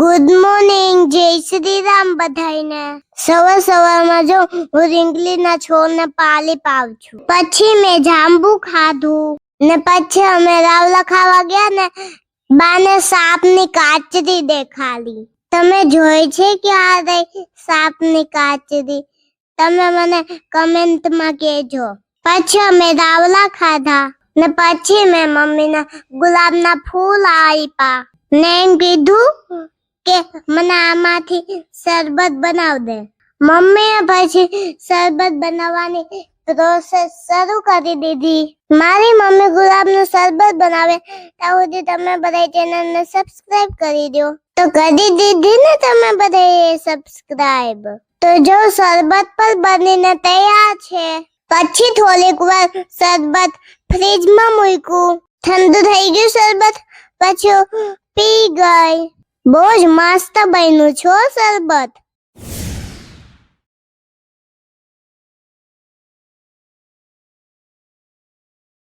Good morning, જય શ્રી રામ બધાઈને. સવારમાં જો હું રીંગલીના છોડને પાણી પાઉં છું. પછી મેં જાંબુ ખાધું ને પછી અમે રાવલા ખાવા ગયા ને બાને સાપની કાચરી દેખાડી. તમે જોઈ છે કે આ રહી સાપની કાચરી? તમે મને કમેન્ટમાં કહેજો. પછી અમે રાવલા ખાધા ને પછી મેં મમ્મીને ગુલાબના ફૂલ આપ્યા ને એમ કીધું કે મને આમાંથી શરબત બનાવ દે. મમ્મીએ પછી શરબત બનાવવાની પ્રોસેસ શરૂ કરી દીધી. મારી મમ્મી ગુલાબનું શરબત બનાવે ત્યાં સુધી તમે બધા ચેનલને સબસ્ક્રાઇબ કરી દો. તો કરી દીધી ને તમે બધા સબસ્ક્રાઇબ? તો જો શરબત પણ બનીને તૈયાર છે. પછી થોડીક વાર શરબત ફ્રીજમાં મૂક્યું, ઠંડુ થઈ ગયું શરબત, પછી પી ગઈ. બહુ જ મસ્ત બન્યું છે શરબત.